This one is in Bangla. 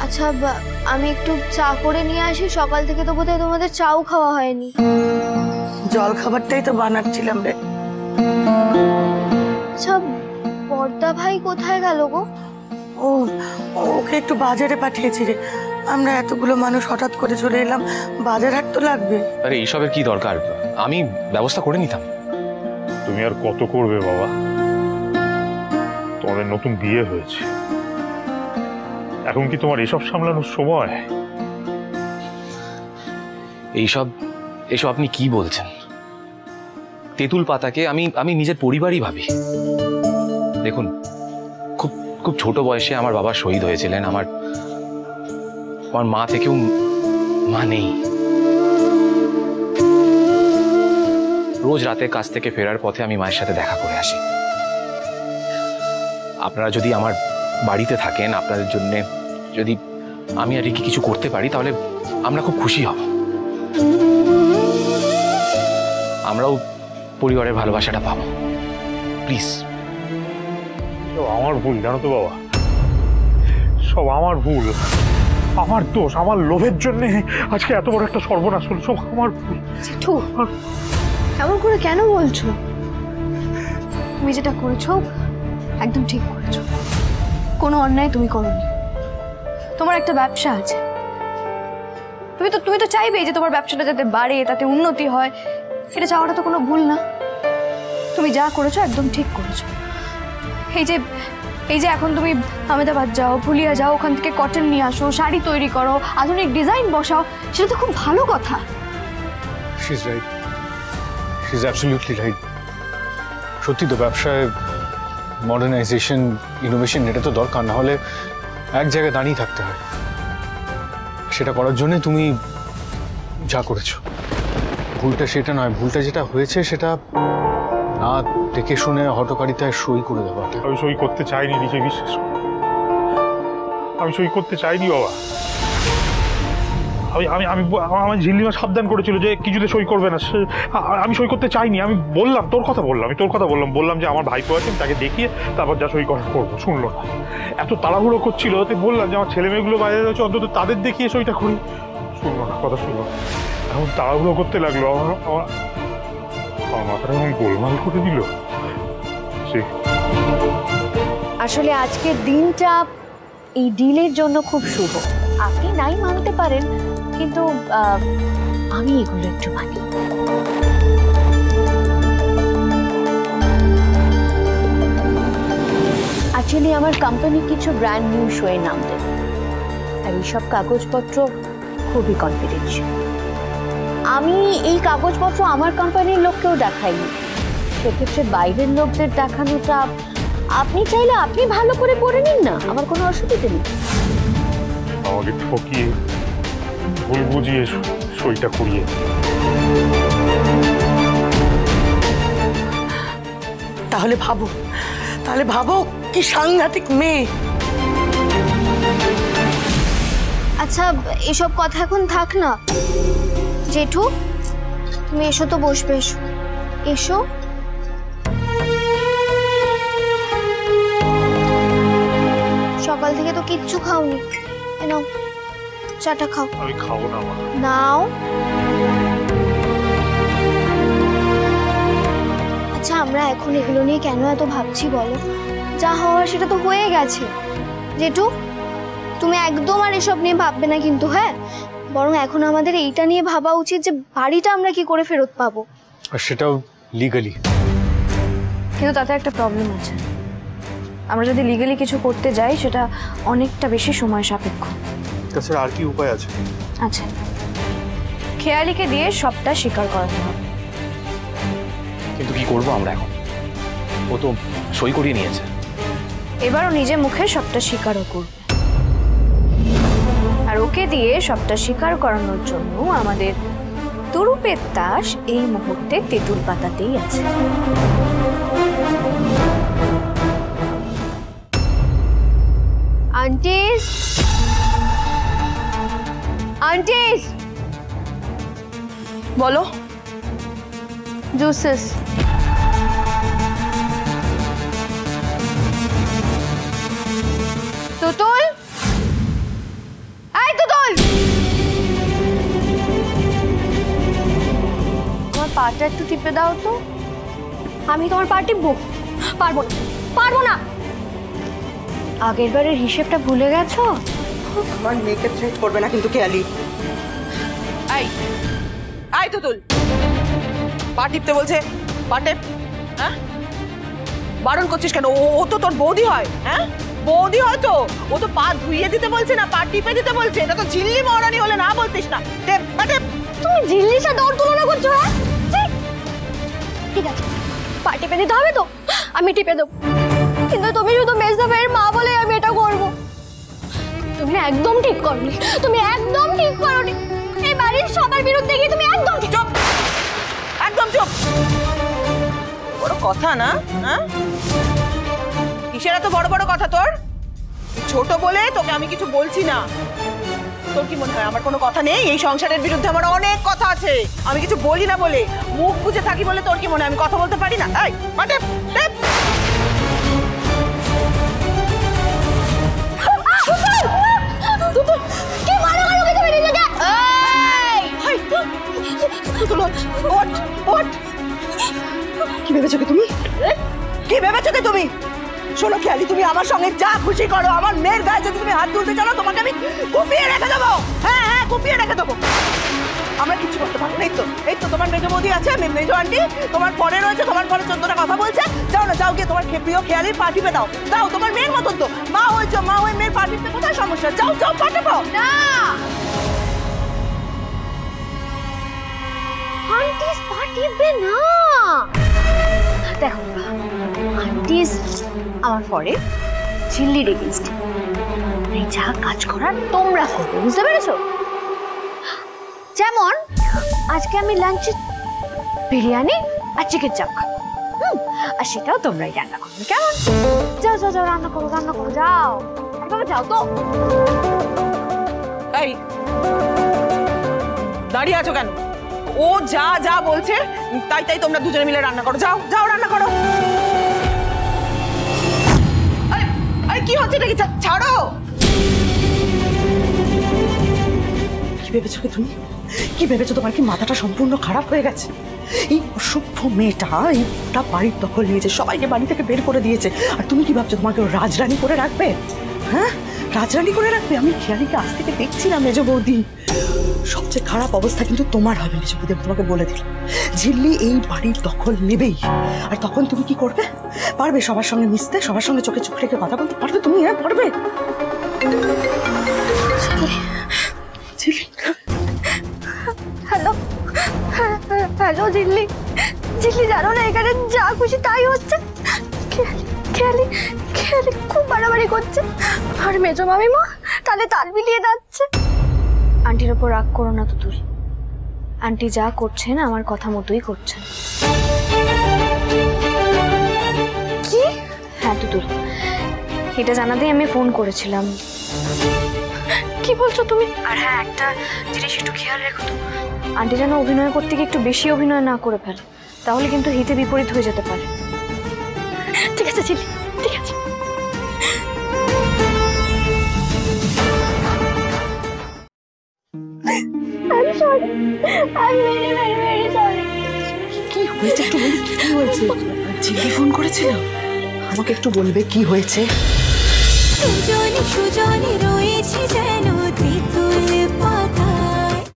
আচ্ছা আমি একটু চা করে নিয়ে আসি, সকাল থেকে তো বোধহয় তোমাদের চাও খাওয়া হয়নি। জল খাবারটাই তো বানাচ্ছিলাম রে। আচ্ছা বর্দা ভাই কোথায় গেল গো? ও ওকে একটু বাজারে পাঠিয়েছি রে। আমরা এতগুলো মানুষ হঠাৎ করে চলে এলাম, বাজার হাট তো লাগবে। আরে এইসবের কি দরকার, আমি ব্যবস্থা করে নিতাম। তুমি আর কত করবে বাবা, তোমাদের নতুন বিয়ে হয়েছে, এখন কি তোমার এসব সামলানোর সময়? এইসব আপনি কি বলছেন? তেঁতুল পাতাকে আমি নিজের পরিবারই ভাবি। দেখুন, খুব খুব ছোট বয়সে আমার বাবা শহীদ হয়েছিলেন। আমার মা থেকেও মা নেই। রোজ রাতে কাজ থেকে ফেরার পথে আমি মায়ের সাথে দেখা করে আসি। আপনারা যদি আমার বাড়িতে থাকেন, আপনাদের জন্য যদি আমি আর রিকি কিছু করতে পারি, তাহলে আমরা খুব খুশি হব। আমরাও পরিবারের ভালোবাসাটা পাবো। প্লিজ। আমার ভুল জানো তো বাবা, সব আমার ভুল, আমার দোষ, আমার লোভের জন্য আজকে এত বড় একটা সর্বনাশ হলো, সব আমার ভুল। জেঠু এমন করে কেন বলছো? তুমি যেটা করেছো একদম ঠিক করেছো, কোনো অন্যায় তুমি করোনি। তোমার একটা ব্যবসা আছে, তুমি তো চাইবে যে তোমার ব্যবসাটা যাতে বাড়ে, তাতে উন্নতি হয়। এটা চাওয়াটা তো কোনো ভুল না। তুমি যা করেছো একদম ঠিক করেছো। এই যে এখন তুমি আহমেদাবাদ যাও, পুলিয়া যাও, ওখান থেকে কটন নিয়ে আসো, শাড়ি তৈরি করো, আধুনিক ডিজাইন বসাও, সেটা তো খুব ভালো কথা। She is right, she is absolutely right. সত্যি তো ব্যবসায় মডার্নাইজেশন, ইনোভেশন এটা তো দরকার, না হলে এক জায়গায় দাঁড়িয়ে থাকতে হয়। সেটা করার জন্য তুমি যা করেছো, ভুলটা সেটা নয়, ভুলটা যেটা হয়েছে সেটা না দেখে শুনে হটকারিতায় সই করে দেওয়াটা। আমি সই করতে চাইনি, নিজে বিশ্বাস করো, আমি সই করতে চাইনি বাবা। আমার ঝিল্লিমা সাবধান করেছিল যে কিছুতে সই করবে না, আমি সই করতে চাইনি। আমি বললাম, তোর কথা বললাম যে আমার ভাইপো আছে, তাকে দেখিয়ে তারপর যা সই করা করবো। শুনলো না, এত তাড়াহুড়ো করছিল, তো বললাম যে আমার ছেলে মেয়েগুলো বাইরে রয়েছে, অন্তত তাদের দেখিয়ে সইটা করি। শুনলো না, কথা শুনলো না, এখন তাড়াহুড়ো করতে লাগলো। আমার মাথাটা এখন গোলমাল করে দিল। আসলে আজকের দিনটা এই ডিলের জন্য খুব শুভ। আপনি নাই মানতে পারেন, কিন্তু আমি এগুলো একটু মানি। অ্যাকচুয়ালি আমার কোম্পানি কিছু ব্র্যান্ড নিউ শোয়ে নাম দেবে, আর এইসব কাগজপত্র খুবই কনফিডেন্সিয়াল। আমি এই কাগজপত্র আমার কোম্পানির লোককেও দেখাইনি, সেক্ষেত্রে বাইরের লোকদের দেখানোটা আপনি চাইলে আপনি ভালো করে পড়ে নিন না, আমার কোনো অসুবিধা নেই। আমাকে ঠকিয়ে, ভুল বুঝিয়ে সইটা করিয়ে। তাহলে ভাবো কি সাংঘাতিক মেয়ে। আচ্ছা এসব কথা এখন থাক না। জেঠু তুমি এসো তো, বসবে, এসো এসো। সকাল থেকে তো কিচ্ছু খাওনি, নাও চাটা খাও। আমি খাবো না মা। নাও। আচ্ছা আমরা এখন এগুলো নিয়ে কেন এত ভাবছি বলো? যা হওয়ার সেটা তো হয়ে গেছে। জেঠু তুমি একদম আর এসব নিয়ে ভাববে না কিন্তু, হ্যাঁ? বরং এখন আমাদের এইটা নিয়ে ভাবা উচিত যে বাড়িটা আমরা কি করে ফেরত পাবো, আর সেটাও লিগালি। কিন্তু তাতে একটা প্রবলেম আছে, আমরা যদি লিগালি কিছু করতে যাই সেটা অনেকটা বেশি সময় সাপেক্ষ। তাছাড়া আর কি উপায় আছে? আচ্ছা, খেয়ালিকে দিয়ে সবটা স্বীকার করাতে হবে। কিন্তু কি করবো আমরা এখন? ও তো সই করিয়ে নিয়েছে। এবারও নিজে মুখে সবটা স্বীকারও করবে, আর ওকে দিয়ে সবটা স্বীকার করানোর জন্য আমাদের তুরুপের তাস এই মুহূর্তে তেঁতুল পাতাতেই আছে। আন্টিস, আন্টিস বলো। জুসেস। তুতুল, পাটা একটু টিপে দাও তো। আমি তোমার পা টিপবো? পারবো না, পারবো না। আগের বারের হিসেবটা ভুলে গেছো? আমার মেয়েকে থ্রেট করবে না কিন্তু কেয়ালি। আই তুতুল, পা টিপতে বলছে, পা টেপ। হ্যাঁ, বারণ করছিস কেন? ও তো তোর বৌদি হয়। হ্যাঁ, বৌদি হয় তো। ও তো পা ধুইয়ে দিতে বলছে না, পা টিপে দিতে বলছে। এটা তো ঝিল্লি মহারানী হলে না বলতিস না। টেপ, পা টেপ। তুমি ঝিল্লির সাথে ওর তুলনা করছো? হ্যাঁ, ঠিক আছে, পা টিপে দিতে হবে তো আমি টিপে দেবো, কিন্তু তুমি শুধু মেজদা ভাইয়ের মা বলে আমি এটা করবো। তুমি না একদম ঠিক করনি, তুমি একদম ঠিক করনি। এই বাড়ির সবার বিরুদ্ধে গিয়ে তুমি একদম ঠিক। চুপ, একদম চুপ। বড় কথা না? হ্যাঁ, কিসের এত বড় বড় কথা তোর? ছোট বলে তোকে আমি কিছু বলছি না। তোর কি মনে হয় আমার কোনো কথা নেই? এই সংসারের বিরুদ্ধে আমার অনেক কথা আছে। আমি কিছু বলি না বলে, মুখ বুজে থাকি বলে তোর কি মনে হয় আমি কথা বলতে পারি না? এই মাঠে টেপ। কি মারো মারো করে তুমি নিজেকে? এই তুতুল, ওঠ, ওঠ। কি ভেবেছো কি তুমি? কি ভেবেছো কি তুমি? শোনো খেয়ালি, তুমি আমার সঙ্গে যা খুশি করো। আমার মেয়ের গায়ে যদি তুমি হাত তুলতে চাও তোমাকে আমি কুপিয়ে রেখে দেবো। হ্যাঁ হ্যাঁ, কুপিয়ে রেখে দেবো। আমরা কিছু করতে পারবো না। এই তো তোমার মেজো বৌদি আছে, মেজো আন্টি তোমার ফোনে রয়েছে, তোমার ফোনে 14টা কথা বলছে। যাও না, যাও গিয়ে তোমার প্রিয় খেয়ালির পা টিপে দাও। দাও, তোমার মেয়ের মতন তো মা হয়েছে, মা হয়ে মেয়ের পা টিপতে কোথায় সমস্যা? যাও যাও, পা টিপাও না। আন্টি পা টিপবে না। দেখো আন্টি আমার পরে ঝিল্লির এগেইনস্ট, এই যা কাজ করার তোমরা করবে, বুঝতে পেরেছো? যেমন আজকে আমি লাঞ্চে বিরিয়ানি আর চিকেন চাপ খাবো, আর সেটাও তোমরাই রান্না করবে, কেমন? যাও যাও যাও, রান্না করো রান্না করো, যাও বাবা, যাও তো। এই দাঁড়িয়ে আছো কেন? ও যা যা বলছে তাই তাই তোমরা দুজনে মিলে রান্না করো। যাও যাও, রান্না করো। আরে আরে, কি হচ্ছে নাকি? ছাড়ো। কি ভেবেছো কি তুমি? কি ভেবেছো? তোমার কি মাথাটা সম্পূর্ণ খারাপ হয়ে গেছে? এই অসভ্য মেয়েটা এইটা বাড়ির দখল নিয়েছে, সবাইকে বাড়ি থেকে বের করে দিয়েছে। আর তুমি কি ভাবছো তোমাকে রাজরানী করে রাখবে? হ্যাঁ, রাজরানী করে রাখবে? আমি খেয়ালিকে আজ থেকে দেখছি না মেজো বৌদি। সবচেয়ে খারাপ অবস্থা কিন্তু তোমার হবে মেজো বৌদি, আমি তোমাকে বলে দিলাম। ঝিল্লি এই বাড়ির দখল নেবেই। আর তখন তুমি কি করবে? পারবে সবার সঙ্গে মিশতে, সবার সঙ্গে চোখে চোখ রেখে কথা বলতে পারবে তুমি? হ্যাঁ, পারবে। হ্যালো হ্যালো ঝিল্লি, ঝিল্লি জানো না এখানে যা খুশি তাই হচ্ছে। খেয়ালি খেয়ালি খুব বাড়াবাড়ি করছে, আর মেজো মামিমা তাহলে তাল মিলিয়ে যাচ্ছে। আন্টির ওপর রাগ করো না তুতুল, আন্টি যা করছেন আমার কথা মতোই করছেন। কি? হ্যাঁ তুতুল, এটা জানাতেই আমি ফোন করেছিলাম। কি বলছো তুমি? আর হ্যাঁ, একটা জিনিস একটু খেয়াল রেখো তো, আন্টি যেন অভিনয় করতে গিয়ে একটু বেশি অভিনয় না করে ফেলে, তাহলে কিন্তু হিতে বিপরীত হয়ে যেতে পারে। ঠিক আছে ঝিল্লি, ঠিক আছে। I'm sorry. I'm very, very, very sorry. কি হয়েছে একটু বলি, কি হয়েছে? ঝিল্লি ফোন করেছিল, আমাকে একটু বলবে কি হয়েছে? সুজনি সুজনি